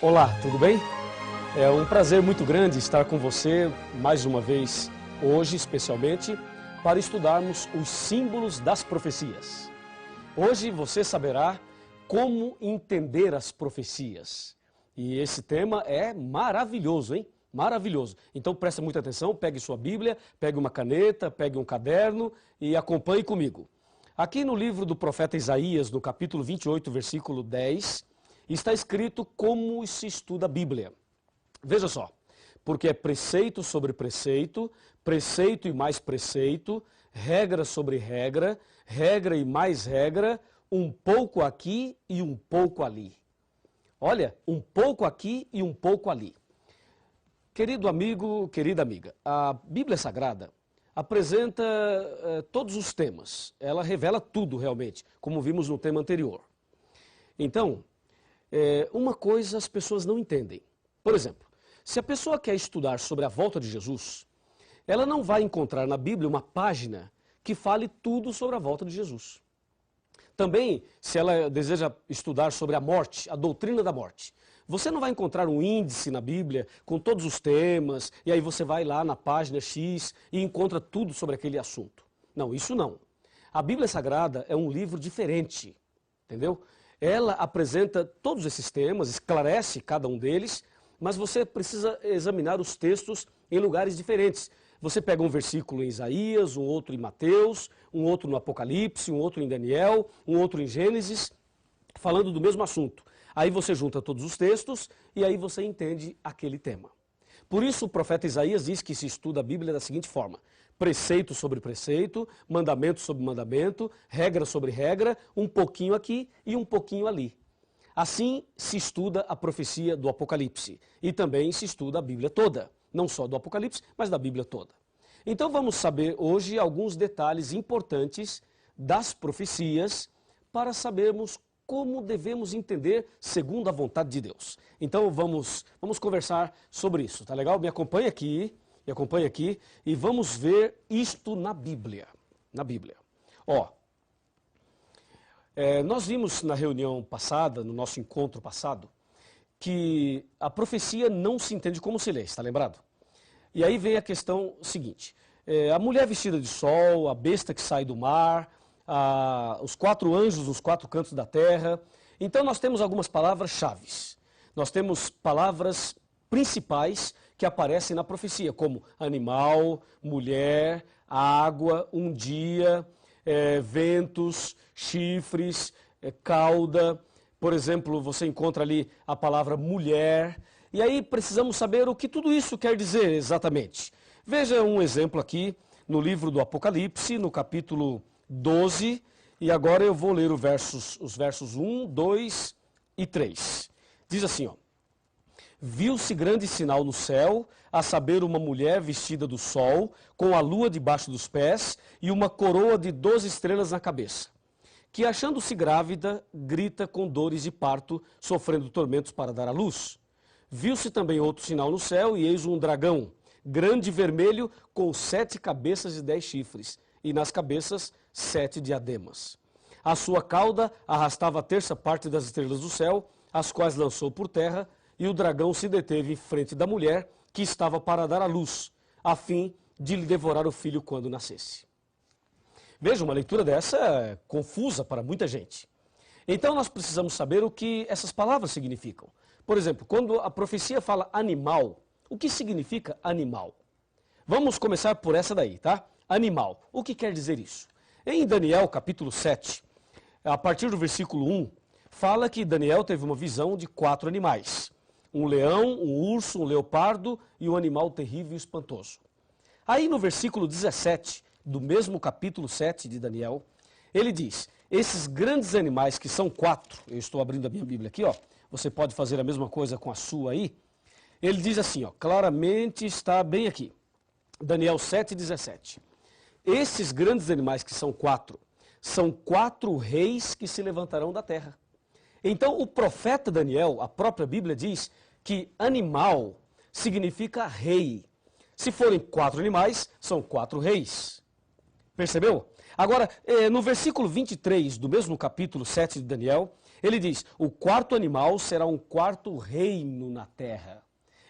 Olá, tudo bem? É um prazer muito grande estar com você mais uma vez, hoje especialmente, para estudarmos os símbolos das profecias. Hoje você saberá como entender as profecias. E esse tema é maravilhoso, hein? Maravilhoso. Então preste muita atenção, pegue sua Bíblia, pegue uma caneta, pegue um caderno e acompanhe comigo. Aqui no livro do profeta Isaías, no capítulo 28, versículo 10, está escrito como se estuda a Bíblia. Veja só, porque é preceito sobre preceito, preceito e mais preceito, regra sobre regra, regra e mais regra, um pouco aqui e um pouco ali. Olha, um pouco aqui e um pouco ali. Querido amigo, querida amiga, a Bíblia Sagrada apresenta todos os temas. Ela revela tudo realmente, como vimos no tema anterior. Então, uma coisa as pessoas não entendem. Por exemplo, se a pessoa quer estudar sobre a volta de Jesus, ela não vai encontrar na Bíblia uma página que fale tudo sobre a volta de Jesus. Também, se ela deseja estudar sobre a morte, a doutrina da morte, você não vai encontrar um índice na Bíblia com todos os temas, e aí você vai lá na página X e encontra tudo sobre aquele assunto. Não, isso não. A Bíblia Sagrada é um livro diferente, entendeu? Ela apresenta todos esses temas, esclarece cada um deles, mas você precisa examinar os textos em lugares diferentes. Você pega um versículo em Isaías, um outro em Mateus, um outro no Apocalipse, um outro em Daniel, um outro em Gênesis, falando do mesmo assunto. Aí você junta todos os textos e aí você entende aquele tema. Por isso o profeta Isaías diz que se estuda a Bíblia da seguinte forma: preceito sobre preceito, mandamento sobre mandamento, regra sobre regra, um pouquinho aqui e um pouquinho ali. Assim se estuda a profecia do Apocalipse e também se estuda a Bíblia toda, não só do Apocalipse, mas da Bíblia toda. Então vamos saber hoje alguns detalhes importantes das profecias para sabermos como devemos entender segundo a vontade de Deus. Então vamos conversar sobre isso, tá legal? Me acompanhe aqui e vamos ver isto na Bíblia. Na Bíblia. Ó, nós vimos na reunião passada, no nosso encontro passado, que a profecia não se entende como se lê, está lembrado? E aí vem a questão seguinte: a mulher vestida de sol, a besta que sai do mar, os 4 anjos nos 4 cantos da terra. Então nós temos algumas palavras-chave. Nós temos palavras principais que aparecem na profecia, como animal, mulher, água, um dia, ventos, chifres, cauda. Por exemplo, você encontra ali a palavra mulher. E aí precisamos saber o que tudo isso quer dizer exatamente. Veja um exemplo aqui no livro do Apocalipse, no capítulo 12, e agora eu vou ler os versos 1, 2 e 3. Diz assim, ó: viu-se grande sinal no céu, a saber, uma mulher vestida do sol, com a lua debaixo dos pés e uma coroa de 12 estrelas na cabeça, que, achando-se grávida, grita com dores de parto, sofrendo tormentos para dar à luz. Viu-se também outro sinal no céu, e eis um dragão, grande e vermelho, com 7 cabeças e 10 chifres, e nas cabeças 7 diademas. A sua cauda arrastava a terça parte das estrelas do céu, as quais lançou por terra, e o dragão se deteve em frente da mulher, que estava para dar à luz, a fim de lhe devorar o filho quando nascesse. Veja, uma leitura dessa é confusa para muita gente. Então nós precisamos saber o que essas palavras significam. Por exemplo, quando a profecia fala animal, o que significa animal? Vamos começar por essa daí, tá? Animal. O que quer dizer isso? Em Daniel, capítulo 7, a partir do versículo 1, fala que Daniel teve uma visão de 4 animais. Um leão, um urso, um leopardo e um animal terrível e espantoso. Aí no versículo 17, do mesmo capítulo 7 de Daniel, ele diz: esses grandes animais, que são 4, eu estou abrindo a minha Bíblia aqui, ó, você pode fazer a mesma coisa com a sua aí. Ele diz assim, ó, claramente está bem aqui, Daniel 7,17. Esses grandes animais, que são 4, são 4 reis que se levantarão da terra. Então o profeta Daniel, a própria Bíblia diz que animal significa rei. Se forem 4 animais, são 4 reis. Percebeu? Agora, no versículo 23 do mesmo capítulo 7 de Daniel, Ele diz, o quarto animal será um quarto reino na terra.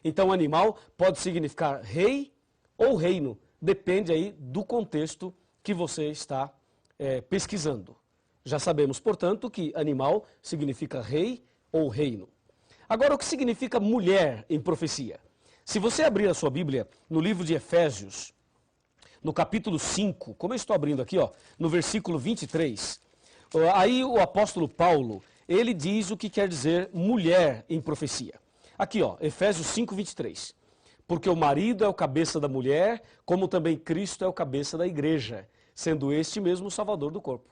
Então, animal pode significar rei ou reino, depende aí do contexto que você está pesquisando. Já sabemos, portanto, que animal significa rei ou reino. Agora, o que significa mulher em profecia? Se você abrir a sua Bíblia no livro de Efésios, no capítulo 5, como eu estou abrindo aqui, ó, no versículo 23, aí o apóstolo Paulo, ele diz o que quer dizer mulher em profecia. Aqui, ó, Efésios 5, 23. Porque o marido é o cabeça da mulher, como também Cristo é o cabeça da igreja, sendo este mesmo o salvador do corpo.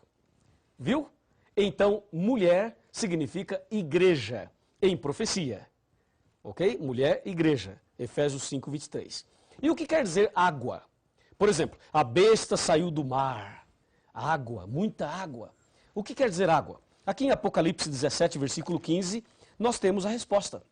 Viu? Então, mulher significa igreja em profecia. Ok? Mulher, igreja. Efésios 5, 23. E o que quer dizer água? Por exemplo, a besta saiu do mar. Água, muita água. O que quer dizer água? Aqui em Apocalipse 17, versículo 15, nós temos a resposta.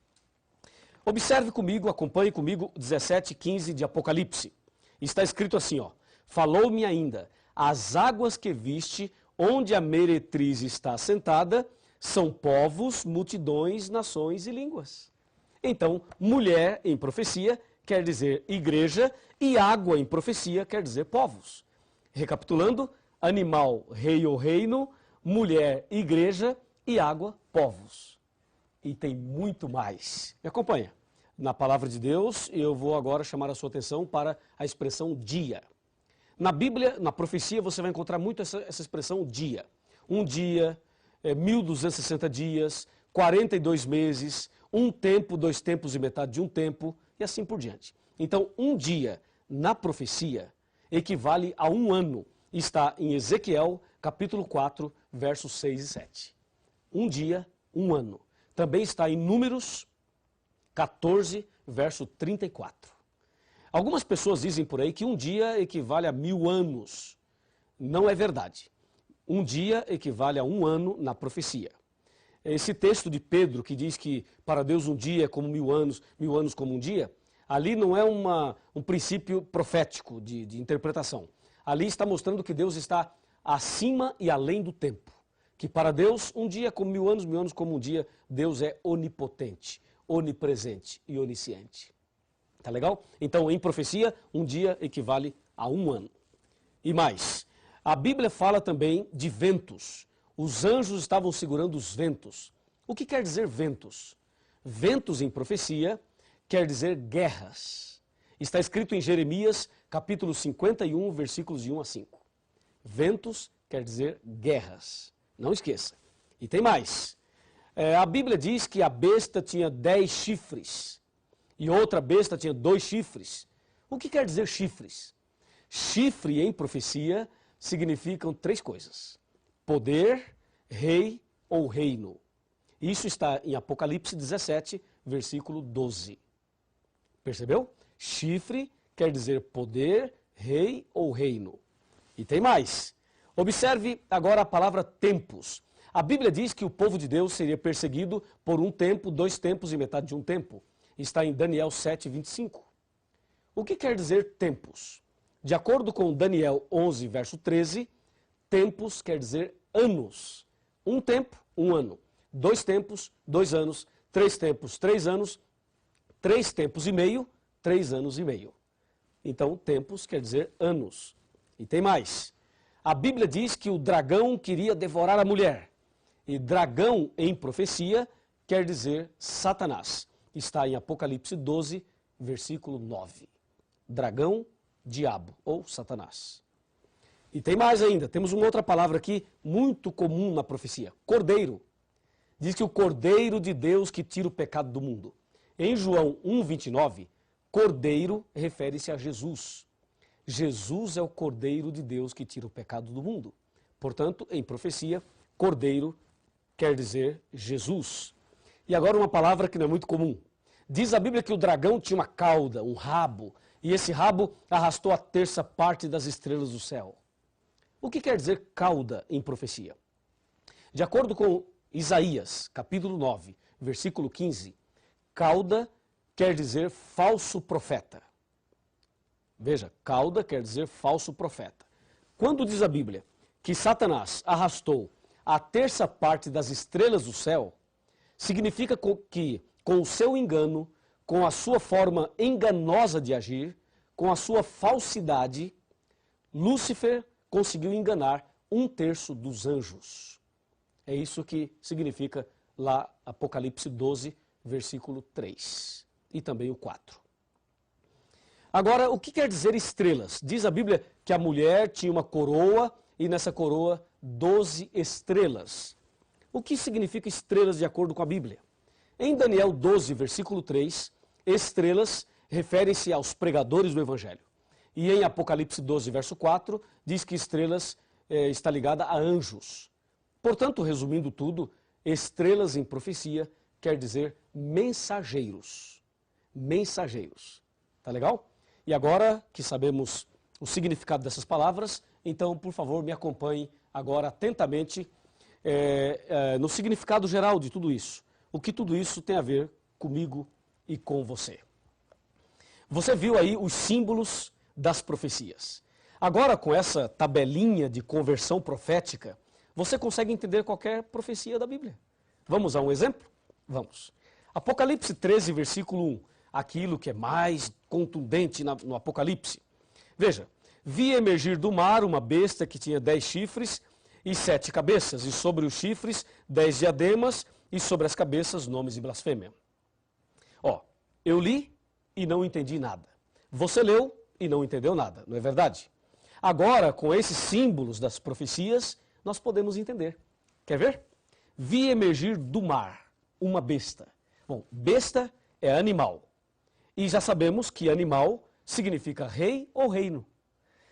Observe comigo, acompanhe comigo 17, 15 de Apocalipse. Está escrito assim, ó. Falou-me ainda, as águas que viste, onde a meretriz está sentada, são povos, multidões, nações e línguas. Então, mulher em profecia quer dizer igreja e água em profecia quer dizer povos. Recapitulando, animal, rei ou reino, mulher, igreja e água, povos. E tem muito mais. Me acompanha. Na palavra de Deus, eu vou agora chamar a sua atenção para a expressão dia. Na Bíblia, na profecia, você vai encontrar muito essa expressão dia. Um dia, 1260 dias, 42 meses, um tempo, 2 tempos e metade de um tempo, e assim por diante. Então, um dia na profecia equivale a um ano. Está em Ezequiel, capítulo 4, versos 6 e 7. Um dia, um ano. Também está em Números 14, verso 34. Algumas pessoas dizem por aí que um dia equivale a 1000 anos. Não é verdade. Um dia equivale a um ano na profecia. Esse texto de Pedro que diz que para Deus um dia é como 1000 anos como um dia, ali não é um princípio profético de interpretação. Ali está mostrando que Deus está acima e além do tempo. Que para Deus um dia é como 1000 anos como um dia. Deus é onipotente, onipresente e onisciente. Tá legal? Então, em profecia, um dia equivale a um ano. E mais, a Bíblia fala também de ventos. Os anjos estavam segurando os ventos. O que quer dizer ventos? Ventos em profecia quer dizer guerras. Está escrito em Jeremias, capítulo 51, versículos de 1 a 5. Ventos quer dizer guerras. Não esqueça. E tem mais. A Bíblia diz que a besta tinha 10 chifres. E outra besta tinha 2 chifres. O que quer dizer chifres? Chifre em profecia significam 3 coisas. Poder, rei ou reino. Isso está em Apocalipse 17, versículo 12. Percebeu? Chifre quer dizer poder, rei ou reino. E tem mais. Observe agora a palavra tempos. A Bíblia diz que o povo de Deus seria perseguido por um tempo, 2 tempos e metade de um tempo. Está em Daniel 7, 25. O que quer dizer tempos? De acordo com Daniel 11, verso 13, tempos quer dizer anos. Um tempo, um ano. 2 tempos, 2 anos. 3 tempos, 3 anos. 3 tempos e meio, 3 anos e meio. Então, tempos quer dizer anos. E tem mais. A Bíblia diz que o dragão queria devorar a mulher. E dragão em profecia quer dizer Satanás. Está em Apocalipse 12, versículo 9. Dragão, diabo ou Satanás. E tem mais ainda, temos uma outra palavra aqui muito comum na profecia, cordeiro. Diz que o cordeiro de Deus que tira o pecado do mundo. Em João 1, 29, cordeiro refere-se a Jesus. Jesus é o cordeiro de Deus que tira o pecado do mundo. Portanto, em profecia, cordeiro quer dizer Jesus. E agora uma palavra que não é muito comum. Diz a Bíblia que o dragão tinha uma cauda, um rabo, e esse rabo arrastou a terça parte das estrelas do céu. O que quer dizer cauda em profecia? De acordo com Isaías, capítulo 9, versículo 15, cauda quer dizer falso profeta. Veja, cauda quer dizer falso profeta. Quando diz a Bíblia que Satanás arrastou a terça parte das estrelas do céu, significa que, com o seu engano, com a sua forma enganosa de agir, com a sua falsidade, Lúcifer conseguiu enganar 1/3 dos anjos. É isso que significa lá Apocalipse 12, versículo 3 e também o 4. Agora, o que quer dizer estrelas? Diz a Bíblia que a mulher tinha uma coroa e nessa coroa 12 estrelas. O que significa estrelas de acordo com a Bíblia? Em Daniel 12, versículo 3, estrelas referem-se aos pregadores do Evangelho. E em Apocalipse 12, verso 4, diz que estrelas está ligada a anjos. Portanto, resumindo tudo, estrelas em profecia quer dizer mensageiros. Mensageiros. Tá legal? E agora que sabemos o significado dessas palavras, então, por favor, me acompanhe agora atentamente no significado geral de tudo isso. O que tudo isso tem a ver comigo e com você. Você viu aí os símbolos das profecias. Agora, com essa tabelinha de conversão profética, você consegue entender qualquer profecia da Bíblia. Vamos a um exemplo? Vamos. Apocalipse 13, versículo 1. Aquilo que é mais contundente no Apocalipse. Veja, vi emergir do mar uma besta que tinha 10 chifres e 7 cabeças, e sobre os chifres 10 diademas, e sobre as cabeças nomes de blasfêmia. Ó, eu li e não entendi nada. Você leu e não entendeu nada, não é verdade? Agora, com esses símbolos das profecias, nós podemos entender. Quer ver? Vi emergir do mar uma besta. Bom, besta é animal. E já sabemos que animal significa rei ou reino.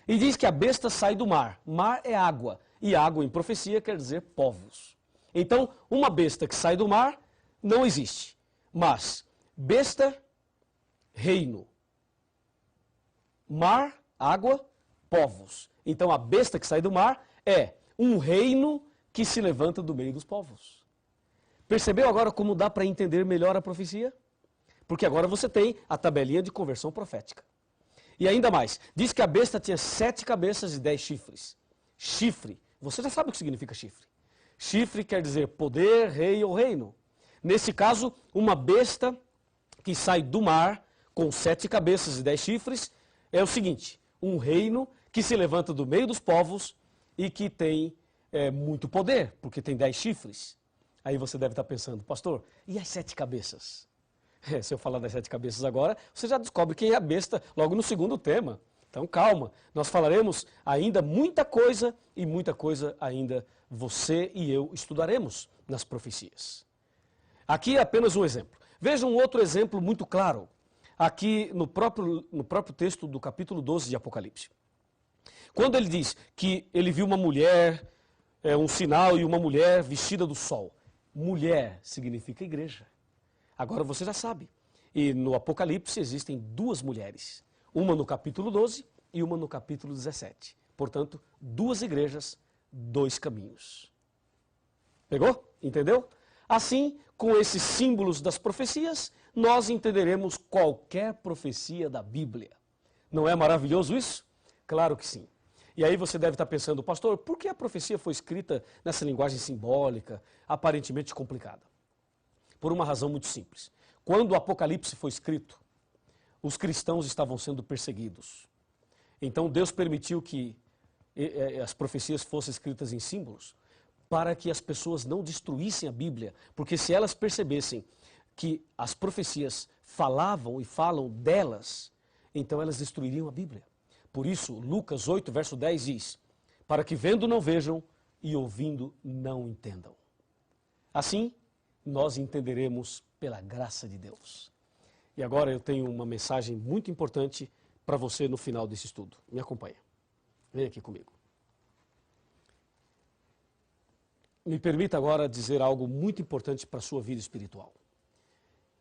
E diz que a besta sai do mar. Mar é água. E água em profecia quer dizer povos. Então, uma besta que sai do mar não existe. Mas, besta, reino. Mar, água, povos. Então, a besta que sai do mar é um reino que se levanta do meio dos povos. Percebeu agora como dá para entender melhor a profecia? Porque agora você tem a tabelinha de conversão profética. E ainda mais, diz que a besta tinha 7 cabeças e 10 chifres. Chifre, você já sabe o que significa chifre. Chifre quer dizer poder, rei ou reino. Nesse caso, uma besta que sai do mar com 7 cabeças e 10 chifres é o seguinte, um reino que se levanta do meio dos povos e que tem muito poder, porque tem 10 chifres. Aí você deve estar pensando, pastor, e as 7 cabeças? Se eu falar das 7 cabeças agora, você já descobre quem é a besta logo no segundo tema. Então calma, nós falaremos ainda muita coisa e muita coisa ainda você e eu estudaremos nas profecias. Aqui é apenas um exemplo. Veja um outro exemplo muito claro, aqui no próprio texto do capítulo 12 de Apocalipse. Quando ele diz que ele viu uma mulher, um sinal e uma mulher vestida do sol. Mulher significa igreja. Agora você já sabe. E no Apocalipse existem 2 mulheres. Uma no capítulo 12 e uma no capítulo 17. Portanto, 2 igrejas, 2 caminhos. Pegou? Entendeu? Assim, com esses símbolos das profecias, nós entenderemos qualquer profecia da Bíblia. Não é maravilhoso isso? Claro que sim. E aí você deve estar pensando, pastor, por que a profecia foi escrita nessa linguagem simbólica, aparentemente complicada? Por uma razão muito simples. Quando o Apocalipse foi escrito, os cristãos estavam sendo perseguidos. Então Deus permitiu que as profecias fossem escritas em símbolos para que as pessoas não destruíssem a Bíblia, porque se elas percebessem que as profecias falavam e falam delas, então elas destruiriam a Bíblia. Por isso, Lucas 8, verso 10 diz, para que vendo não vejam e ouvindo não entendam. Assim, nós entenderemos pela graça de Deus. E agora eu tenho uma mensagem muito importante para você no final desse estudo. Me acompanha. Vem aqui comigo. Me permita agora dizer algo muito importante para a sua vida espiritual.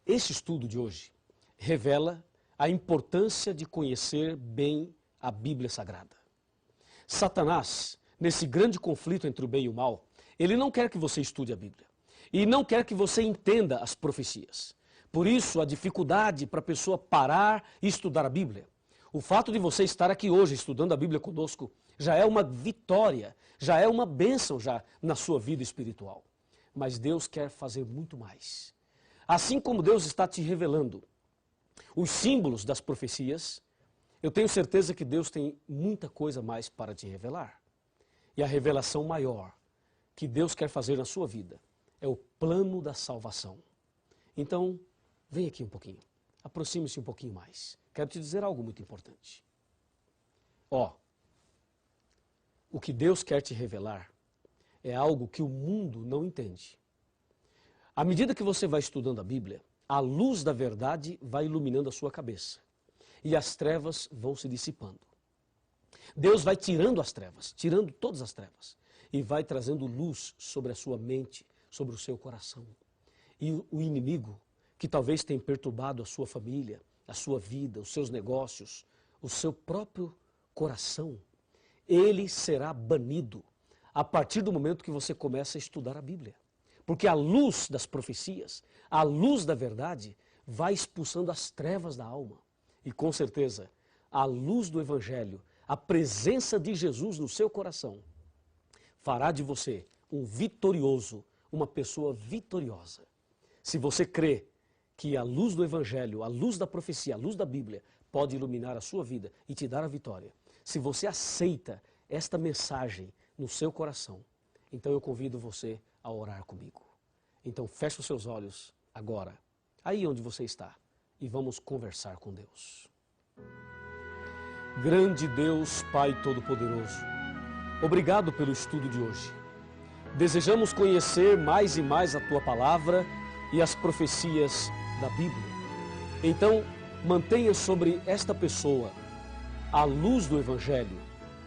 Este estudo de hoje revela a importância de conhecer bem a Bíblia Sagrada. Satanás, nesse grande conflito entre o bem e o mal, ele não quer que você estude a Bíblia. E não quer que você entenda as profecias. Por isso, a dificuldade para a pessoa parar e estudar a Bíblia. O fato de você estar aqui hoje estudando a Bíblia conosco já é uma vitória, já é uma bênção já na sua vida espiritual. Mas Deus quer fazer muito mais. Assim como Deus está te revelando os símbolos das profecias, eu tenho certeza que Deus tem muita coisa mais para te revelar. E a revelação maior que Deus quer fazer na sua vida é o plano da salvação. Então, vem aqui um pouquinho. Aproxime-se um pouquinho mais. Quero te dizer algo muito importante. O que Deus quer te revelar é algo que o mundo não entende. À medida que você vai estudando a Bíblia, a luz da verdade vai iluminando a sua cabeça. E as trevas vão se dissipando. Deus vai tirando as trevas, tirando todas as trevas. E vai trazendo luz sobre a sua mente, sobre o seu coração. E o inimigo, que talvez tenha perturbado a sua família, a sua vida, os seus negócios, o seu próprio coração, ele será banido a partir do momento que você começa a estudar a Bíblia. Porque a luz das profecias, a luz da verdade, vai expulsando as trevas da alma. E com certeza, a luz do Evangelho, a presença de Jesus no seu coração, fará de você um vitorioso, uma pessoa vitoriosa. Se você crê que a luz do Evangelho, a luz da profecia, a luz da Bíblia, pode iluminar a sua vida e te dar a vitória. Se você aceita esta mensagem no seu coração, então eu convido você a orar comigo. Então feche os seus olhos agora, aí onde você está, e vamos conversar com Deus. Grande Deus, Pai Todo-Poderoso, obrigado pelo estudo de hoje. Desejamos conhecer mais e mais a Tua Palavra e as profecias da Bíblia. Então, mantenha sobre esta pessoa a luz do Evangelho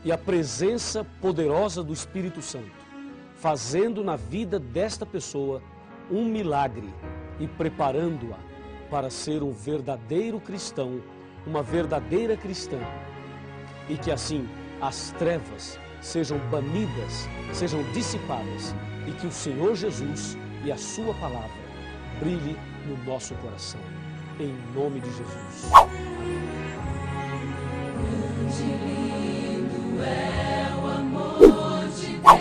e a presença poderosa do Espírito Santo, fazendo na vida desta pessoa um milagre e preparando-a para ser um verdadeiro cristão, uma verdadeira cristã. E que assim as trevas sejam banidas, sejam dissipadas e que o Senhor Jesus e a sua palavra brilhe no nosso coração. Em nome de Jesus. Grande e lindo é o amor de Deus,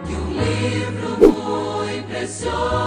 que um livro muito precioso